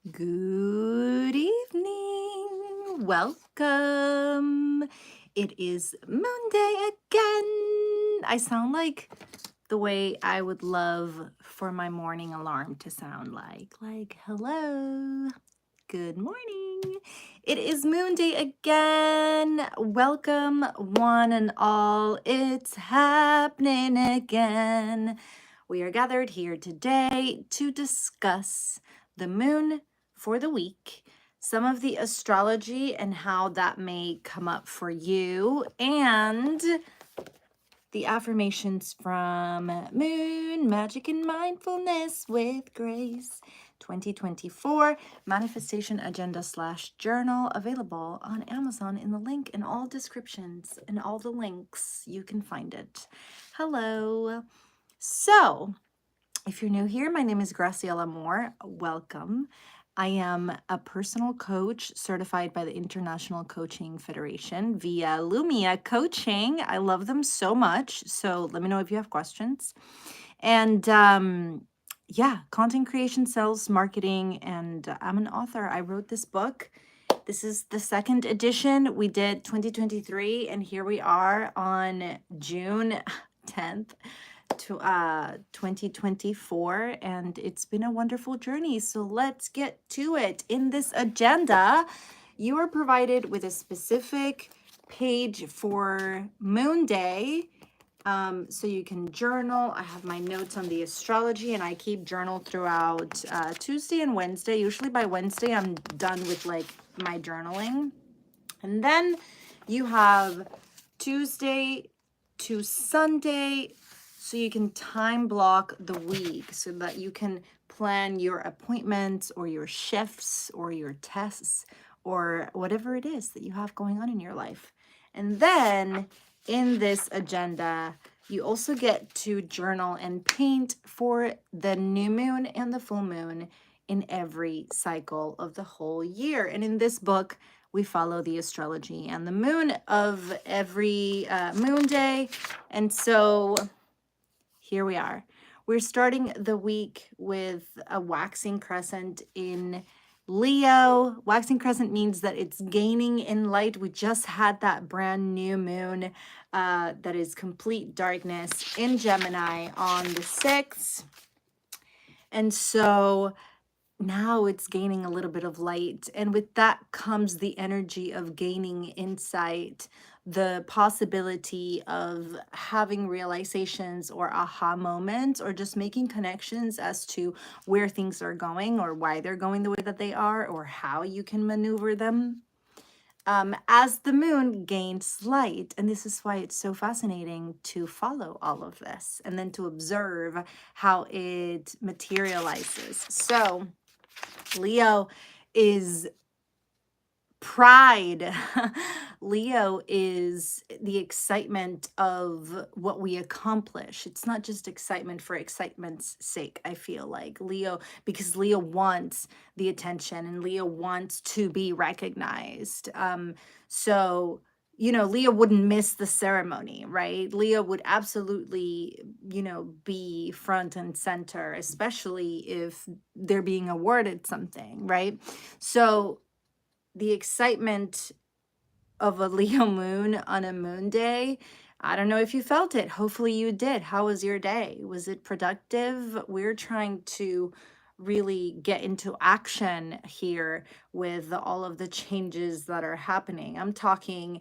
Good evening. Welcome. It is Monday again. I sound like the way I would love for my morning alarm to sound like hello. Good morning. It is Moon Day again. Welcome, one and all. It's happening again. We are gathered here today to discuss the moon for the week, some of the astrology and how that may come up for you, and the affirmations from Moon Magic and Mindfulness with Grace 2024 Manifestation Agenda / Journal, available on Amazon in the link in all descriptions and all the links. You can find it. Hello. So, if you're new here, my name is Graciela Moore. Welcome. I am a personal coach certified by the International Coaching Federation via Lumia Coaching. I love them so much. So let me know if you have questions. And yeah, content creation, sales, marketing, and I'm an author. I wrote this book. This is the second edition. We did 2023, and here we are on June 10th. To 2024, and it's been a wonderful journey. So let's get to it. In this agenda, you are provided with a specific page for Moon Day, so you can journal. I have my notes on the astrology, and I keep journal throughout Tuesday and Wednesday. Usually by Wednesday I'm done with like my journaling, and then you have Tuesday to Sunday, so you can time block the week so that you can plan your appointments or your shifts or your tests or whatever it is that you have going on in your life. And then in this agenda, you also get to journal and paint for the new moon and the full moon in every cycle of the whole year. And in this book, we follow the astrology and the moon of every moon day. And so here we are. We're starting the week with a waxing crescent in Leo. Waxing crescent means that it's gaining in light. We just had that brand new moon that is complete darkness in Gemini on the 6th. And so now it's gaining a little bit of light. And with that comes the energy of gaining insight, the possibility of having realizations or aha moments, or just making connections as to where things are going or why they're going the way that they are, or how you can maneuver them. As the moon gains light, and this is why it's so fascinating to follow all of this and then to observe how it materializes. So Leo is pride. Leo is the excitement of what we accomplish. It's not just excitement for excitement's sake, I feel like. Because Leo wants the attention and Leo wants to be recognized. So, Leo wouldn't miss the ceremony, right? Leo would absolutely, be front and center, especially if they're being awarded something, right? So, the excitement of a Leo moon on a moon day, I don't know if you felt it. Hopefully you did. How was your day? Was it productive? We're trying to really get into action here with all of the changes that are happening. I'm talking,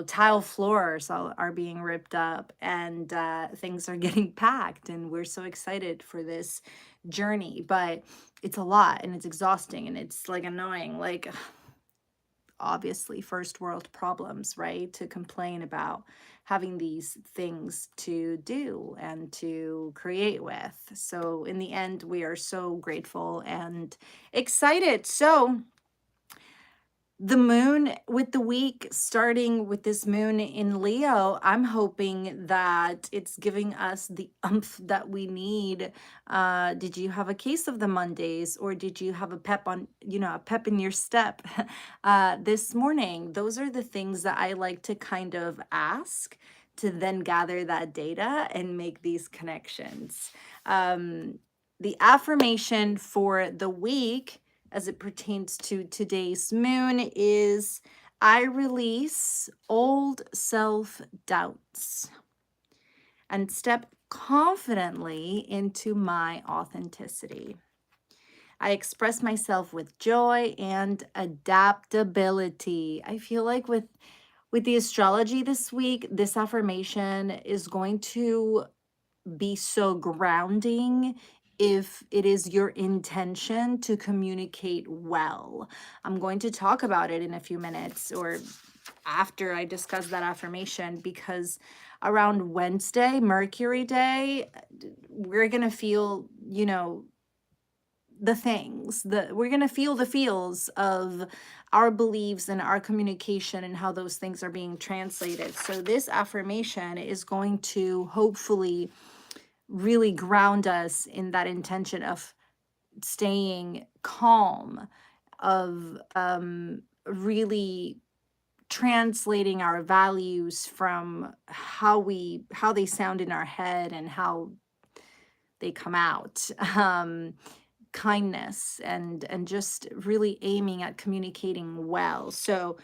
tile floors are being ripped up, and things are getting packed, and we're so excited for this journey. But it's a lot, and it's exhausting, and it's like annoying. Like, obviously first world problems, right? To complain about having these things to do and to create with. So in the end, we are so grateful and excited. So the moon with the week, starting with this moon in Leo, I'm hoping that it's giving us the oomph that we need. Did you have a case of the Mondays, or did you have a pep in your step this morning? Those are the things that I like to kind of ask, to then gather that data and make these connections. The affirmation for the week as it pertains to today's moon is I release old self-doubts and step confidently into my authenticity. I express myself with joy and adaptability. I feel like with the astrology this week, this affirmation is going to be so grounding if it is your intention to communicate well. I'm going to talk about it in a few minutes or after I discuss that affirmation, because around Wednesday, Mercury Day, we're going to feel, the things that we're going to feel the feels of our beliefs and our communication and how those things are being translated. So this affirmation is going to hopefully really ground us in that intention of staying calm, of really translating our values from how they sound in our head and how they come out. Kindness and just really aiming at communicating well. So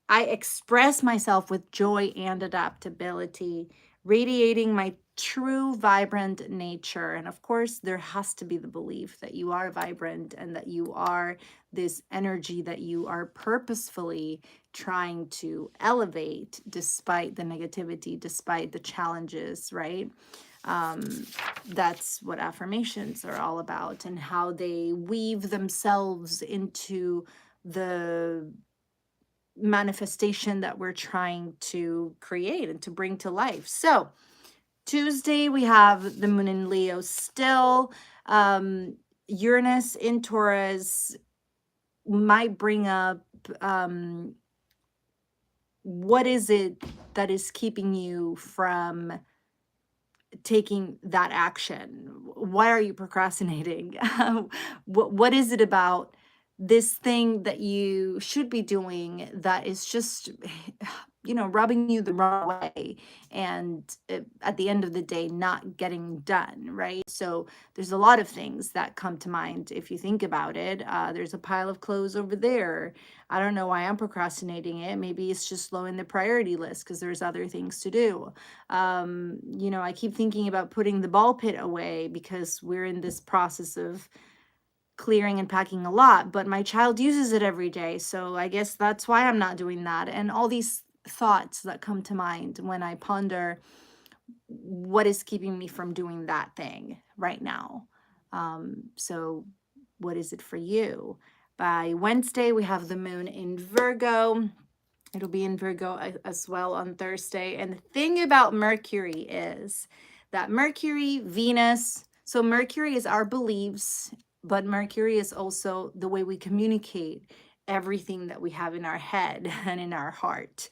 I express myself with joy and adaptability, radiating my true vibrant nature. And of course, there has to be the belief that you are vibrant and that you are this energy that you are purposefully trying to elevate despite the negativity, despite the challenges, right? That's what affirmations are all about and how they weave themselves into the manifestation that we're trying to create and to bring to life. So, Tuesday, we have the moon in Leo still. Uranus in Taurus might bring up what is it that is keeping you from taking that action? Why are you procrastinating? What is it about this thing that you should be doing that is just, rubbing you the wrong way and at the end of the day, not getting done, right? So there's a lot of things that come to mind if you think about it. There's a pile of clothes over there. I don't know why I'm procrastinating it. Maybe it's just low in the priority list because there's other things to do. I keep thinking about putting the ball pit away because we're in this process of clearing and packing a lot, but my child uses it every day. So I guess that's why I'm not doing that. And all these thoughts that come to mind when I ponder what is keeping me from doing that thing right now. So what is it for you? By Wednesday, we have the moon in Virgo. It'll be in Virgo as well on Thursday. And the thing about Mercury is that Mercury, Venus, so Mercury is our beliefs, but Mercury is also the way we communicate everything that we have in our head and in our heart.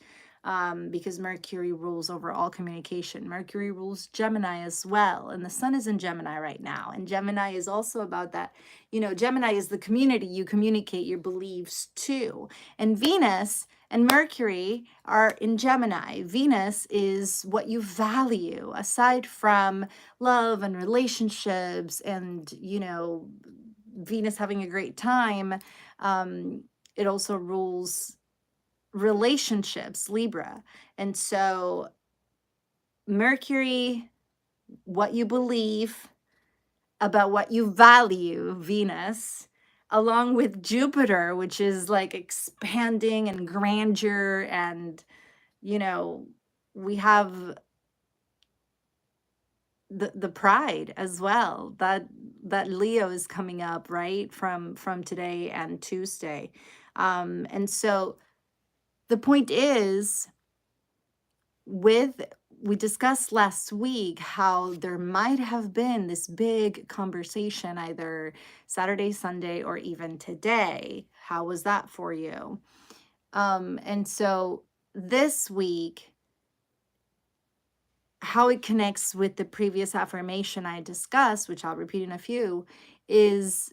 Because Mercury rules over all communication. Mercury rules Gemini as well. And the sun is in Gemini right now. And Gemini is also about that. Gemini is the community you communicate your beliefs to. And Venus and Mercury are in Gemini. Venus is what you value aside from love and relationships and, Venus having a great time. It also rules relationships, Libra. And so Mercury, what you believe about what you value, Venus, along with Jupiter, which is like expanding and grandeur. And, we have the pride as well that Leo is coming up, right? From today and Tuesday. And so the point is, we discussed last week how there might have been this big conversation either Saturday, Sunday, or even today. How was that for you? And so this week, how it connects with the previous affirmation I discussed, which I'll repeat in a few, is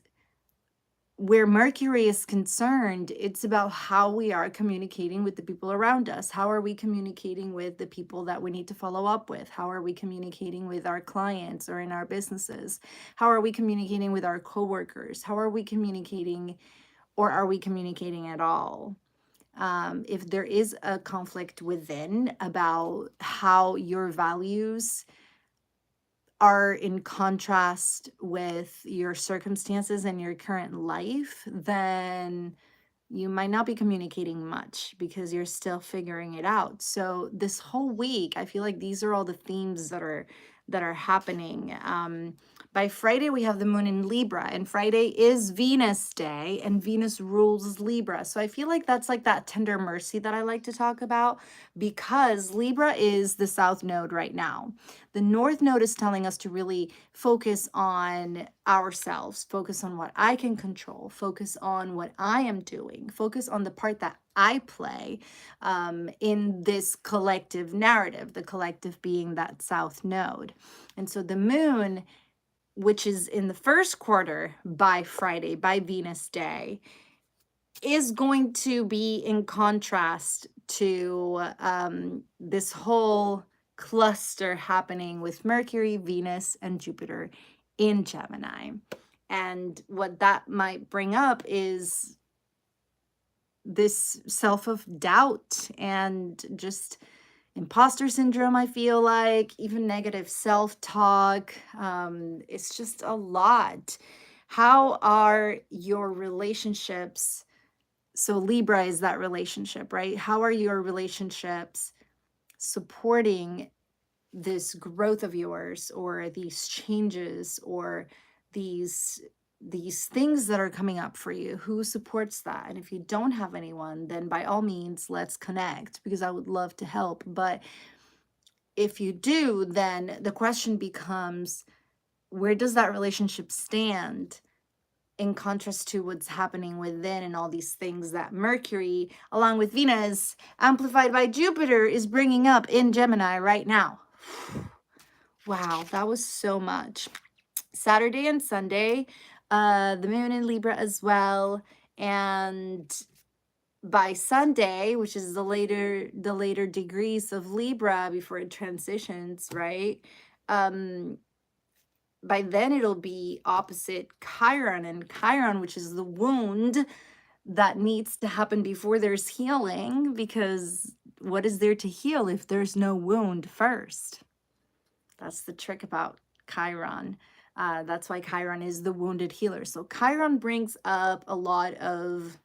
where Mercury is concerned, it's about how we are communicating with the people around us. How are we communicating with the people that we need to follow up with? How are we communicating with our clients or in our businesses? How are we communicating with our coworkers? How are we communicating or are we communicating at all? If there is a conflict within about how your values are in contrast with your circumstances and your current life, then you might not be communicating much because you're still figuring it out. So this whole week, I feel like these are all the themes that are happening. By Friday, we have the moon in Libra, and Friday is Venus Day, and Venus rules Libra. So I feel like that's like that tender mercy that I like to talk about, because Libra is the south node right now. The north node is telling us to really focus on ourselves, focus on what I can control, focus on what I am doing, focus on the part that I play in this collective narrative, the collective being that south node. And so the moon, which is in the first quarter by Friday, by Venus Day, is going to be in contrast to this whole cluster happening with Mercury, Venus, and Jupiter in Gemini. And what that might bring up is this self of doubt and just imposter syndrome, I feel like, even negative self-talk. It's just a lot. How are your relationships? So Libra is that relationship, right? How are your relationships supporting this growth of yours, or these changes, or these things that are coming up for you? Who supports that? And if you don't have anyone, then by all means, let's connect, because I would love to help. But if you do, then the question becomes, where does that relationship stand in contrast to what's happening within, and all these things that Mercury, along with Venus, amplified by Jupiter, is bringing up in Gemini right now? Wow, that was so much. Saturday and Sunday, the moon in Libra as well. And by Sunday, which is the later degrees of Libra before it transitions, right? By then it'll be opposite Chiron, and Chiron, which is the wound that needs to happen before there's healing, because what is there to heal if there's no wound first? That's the trick about Chiron. That's why Chiron is the wounded healer. So Chiron brings up a lot of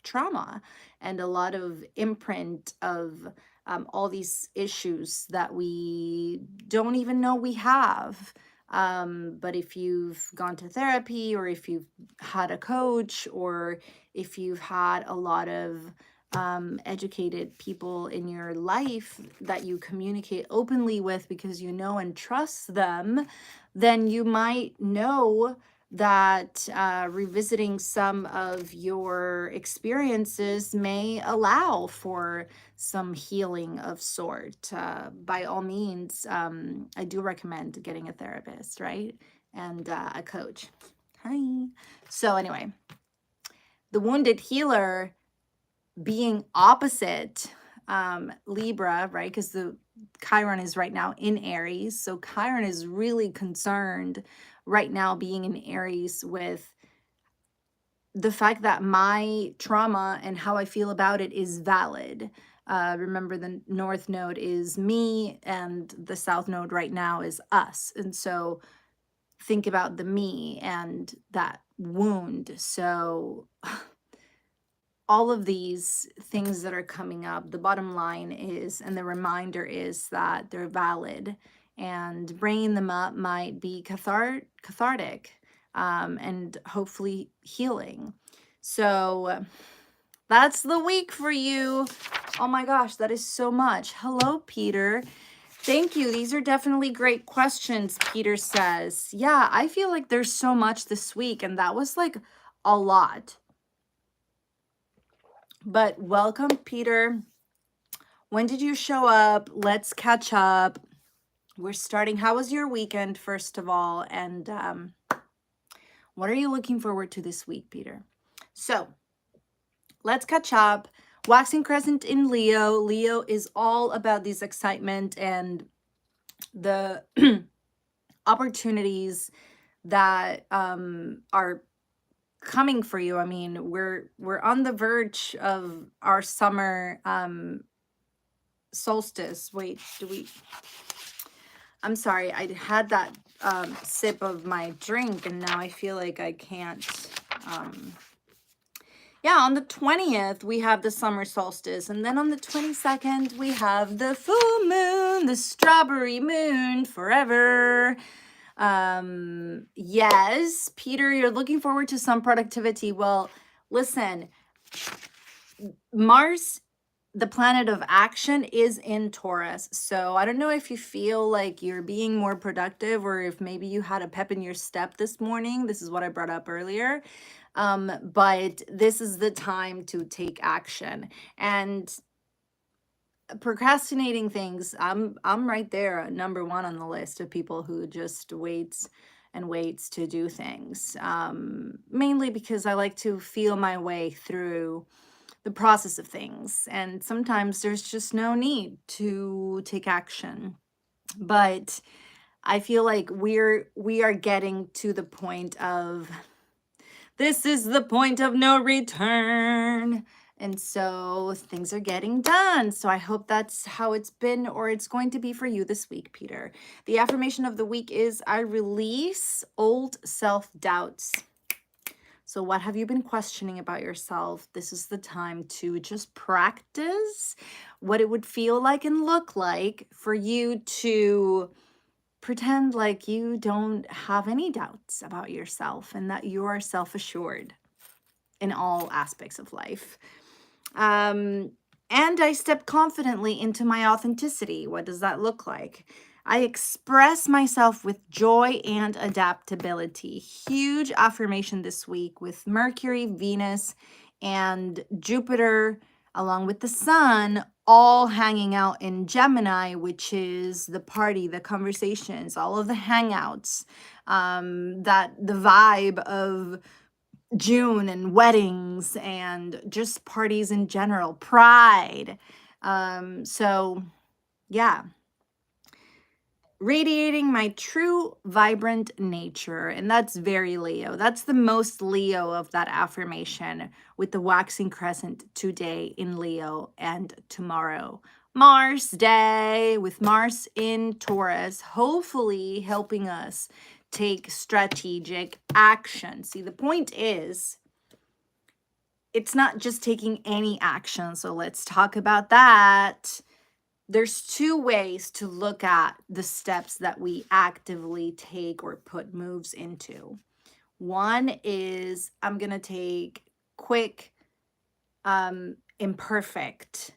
trauma and a lot of imprint of all these issues that we don't even know we have. But if you've gone to therapy, or if you've had a coach, or if you've had a lot of educated people in your life that you communicate openly with because you know and trust them, then you might know that revisiting some of your experiences may allow for some healing of sort. By all means, I do recommend getting a therapist, right? And a coach. Hi. So anyway, the wounded healer being opposite Libra, right? Because the Chiron is right now in Aries. So Chiron is really concerned right now, being in Aries, with the fact that my trauma and how I feel about it is valid. Remember, the North Node is me, and the South Node right now is us. And so think about the me and that wound. So all of these things that are coming up, the bottom line is, and the reminder is, that they're valid, and bringing them up might be cathartic, and hopefully healing. So that's the week for you. Oh my gosh, that is so much. Hello, Peter. Thank you. These are definitely great questions, Peter says. Yeah, I feel like there's so much this week, and that was like a lot. But welcome, Peter. When did you show up? Let's catch up. We're starting. How was your weekend, first of all? And what are you looking forward to this week, Peter? So let's catch up. Waxing crescent in Leo. Leo is all about this excitement and the opportunities that are coming for you. I mean, we're on the verge of our summer solstice. Wait, I'm sorry, I had that sip of my drink and now I feel like I can't. Yeah, on the 20th, we have the summer solstice. And then on the 22nd, we have the full moon, the strawberry moon forever. Yes, Peter, you're looking forward to some productivity. Well, listen, Mars, the planet of action, is in Taurus. So I don't know if you feel like you're being more productive or if maybe you had a pep in your step this morning. This is what I brought up earlier. But this is the time to take action. And procrastinating things, I'm right there, number one on the list of people who just waits and waits to do things. Mainly because I like to feel my way through the process of things. And sometimes there's just no need to take action. But I feel like we are getting to the point of, this is the point of no return. And so things are getting done. So I hope that's how it's been or it's going to be for you this week, Peter. The affirmation of the week is, I release old self-doubts. So what have you been questioning about yourself? This is the time to just practice what it would feel like and look like for you to pretend like you don't have any doubts about yourself and that you are self-assured in all aspects of life. And I step confidently into my authenticity. What does that look like? I express myself with joy and adaptability. Huge affirmation this week with Mercury, Venus, and Jupiter, along with the sun, all hanging out in Gemini, which is the party, the conversations, all of the hangouts, that the vibe of June and weddings and just parties in general, pride. So yeah, radiating my true vibrant nature. And that's very Leo. That's the most Leo of that affirmation, with the waxing crescent today in Leo and tomorrow Mars day, with Mars in Taurus, hopefully helping us take strategic action. See, the point is, it's not just taking any action. So let's talk about that. There's two ways to look at the steps that we actively take or put moves into. One is, I'm going to take quick, imperfect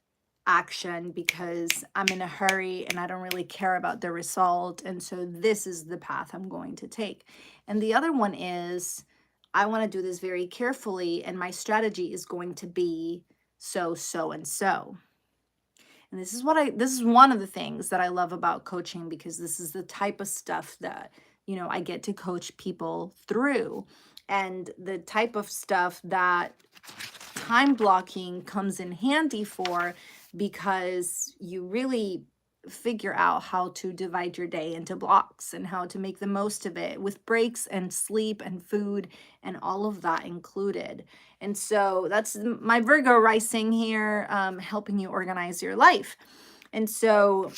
action because I'm in a hurry and I don't really care about the result. And so this is the path I'm going to take. And the other one is, I want to do this very carefully and my strategy is going to be so, and so. And this is one of the things that I love about coaching, because this is the type of stuff that, I get to coach people through, and the type of stuff that time blocking comes in handy for, because you really figure out how to divide your day into blocks and how to make the most of it, with breaks and sleep and food and all of that included. And so that's my Virgo rising here, helping you organize your life. And so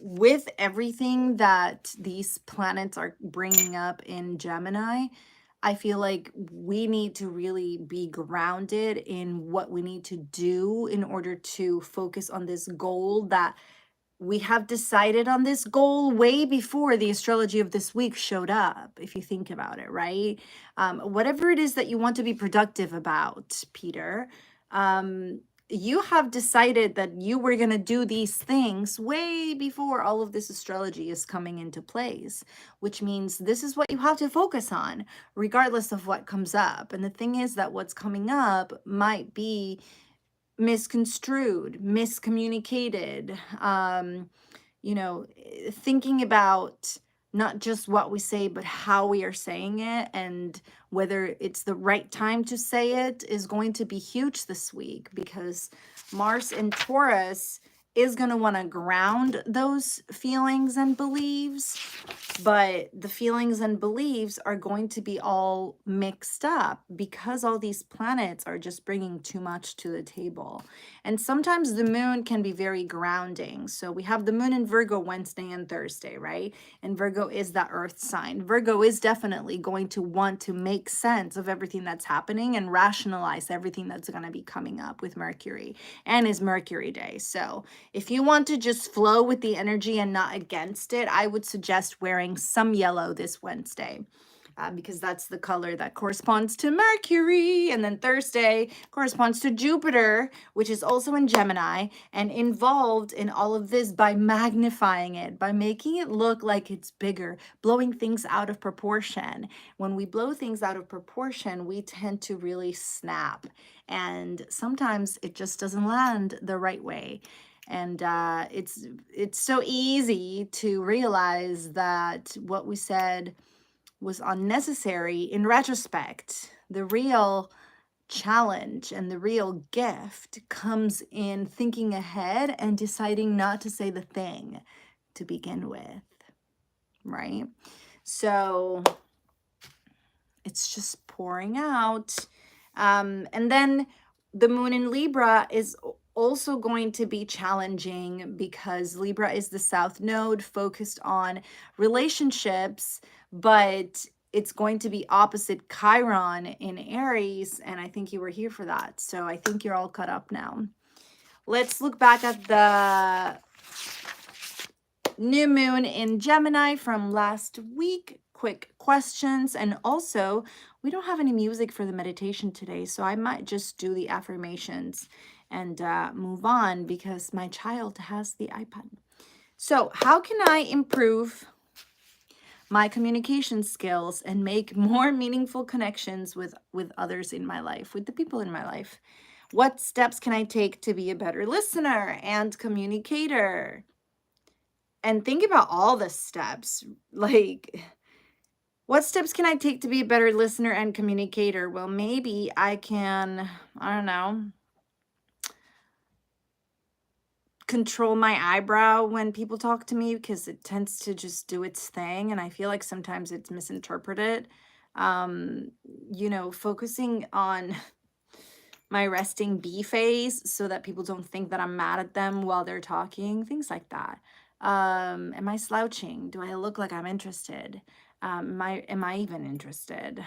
with everything that these planets are bringing up in Gemini, I feel like we need to really be grounded in what we need to do in order to focus on this goal that we have decided on, this goal way before the astrology of this week showed up, if you think about it, right? Whatever it is that you want to be productive about, Peter, you have decided that you were going to do these things way before all of this astrology is coming into place, which means this is what you have to focus on, regardless of what comes up. And the thing is that what's coming up might be misconstrued, miscommunicated, thinking about not just what we say, but how we are saying it, and whether it's the right time to say it is going to be huge this week, because Mars in Taurus is going to want to ground those feelings and beliefs, but the feelings and beliefs are going to be all mixed up because all these planets are just bringing too much to the table. And sometimes the moon can be very grounding. So we have the moon in Virgo Wednesday and Thursday, right? And Virgo is that earth sign. Virgo is definitely going to want to make sense of everything that's happening and rationalize everything that's going to be coming up with Mercury, and is Mercury day. So if you want to just flow with the energy and not against it, I would suggest wearing some yellow this Wednesday. Because that's the color that corresponds to Mercury. And then Thursday corresponds to Jupiter, which is also in Gemini and involved in all of this by magnifying it, by making it look like it's bigger, blowing things out of proportion. When we blow things out of proportion, we tend to really snap. And sometimes it just doesn't land the right way. And it's so easy to realize that what we said was unnecessary in retrospect. The real challenge and the real gift comes in thinking ahead and deciding not to say the thing to begin with, right? So it's just pouring out. And then the moon in Libra is also going to be challenging because Libra is the south node focused on relationships, but it's going to be opposite Chiron in Aries. And I think you were here for that. So I think you're all caught up now. Let's look back at the new moon in Gemini from last week. Quick questions. And also, we don't have any music for the meditation today, so I might just do the affirmations and move on because my child has the iPad. So how can I improve my communication skills and make more meaningful connections with others in my life, with the people in my life? What steps can I take to be a better listener and communicator? And think about all the steps. Like, what steps can I take to be a better listener and communicator? Well, maybe I can, I don't know, control my eyebrow when people talk to me because it tends to just do its thing. And I feel like sometimes it's misinterpreted. You know, focusing on my resting B face so that people don't think that I'm mad at them while they're talking, things like that. Am I slouching? Do I look like I'm interested? Am I even interested?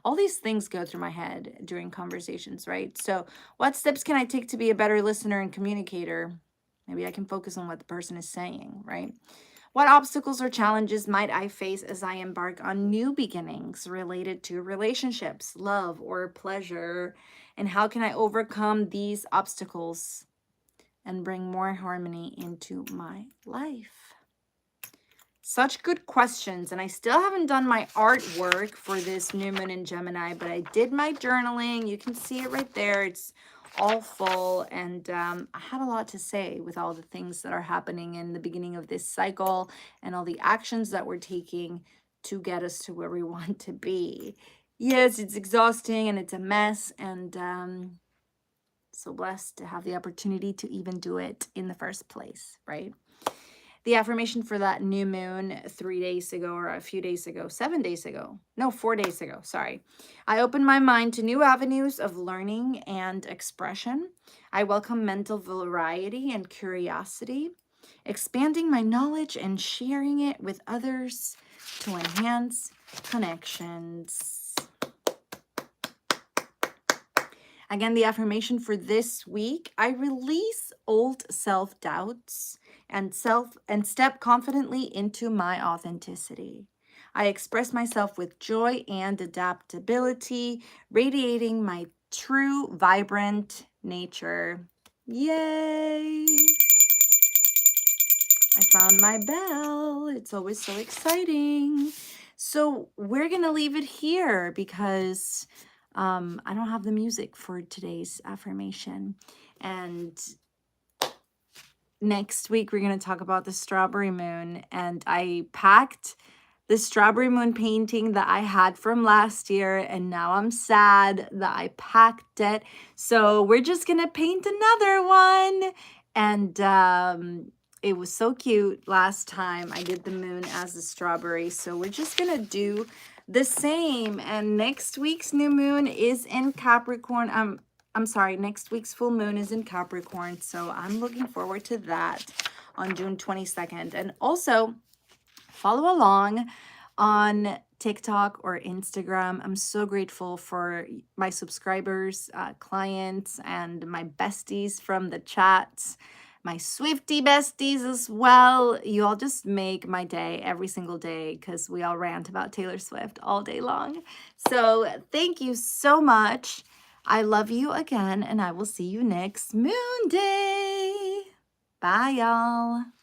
All these things go through my head during conversations, right? So what steps can I take to be a better listener and communicator? Maybe I can focus on what the person is saying, right? What obstacles or challenges might I face as I embark on new beginnings related to relationships, love, or pleasure? And how can I overcome these obstacles and bring more harmony into my life? Such good questions. And I still haven't done my artwork for this new moon in Gemini, but I did my journaling. You can see it right there. It's all full. And I had a lot to say with all the things that are happening in the beginning of this cycle and all the actions that we're taking to get us to where we want to be. Yes, it's exhausting and it's a mess. And so blessed to have the opportunity to even do it in the first place, right? The affirmation for that new moon 3 days ago, or a few days ago, 7 days ago, no, 4 days ago, sorry. I opened my mind to new avenues of learning and expression. I welcome mental variety and curiosity, expanding my knowledge and sharing it with others to enhance connections. Again, the affirmation for this week: I release old self-doubts and step confidently into my authenticity. I express myself with joy and adaptability, radiating my true, vibrant nature. Yay! I found my bell. It's always so exciting. So we're going to leave it here because I don't have the music for today's affirmation. And next week, we're going to talk about the strawberry moon. And I packed the strawberry moon painting that I had from last year. And now I'm sad that I packed it. So we're just going to paint another one. And it was so cute last time I did the moon as a strawberry. So we're just going to do the same. And next week's new moon is in Capricorn. I'm sorry, next week's full moon is in Capricorn. So I'm looking forward to that on June 22nd. And also follow along on TikTok or Instagram. I'm so grateful for my subscribers, clients, and my besties from the chats, my Swiftie besties as well. You all just make my day every single day because we all rant about Taylor Swift all day long. So thank you so much. I love you again, and I will see you next moon day. Bye, y'all.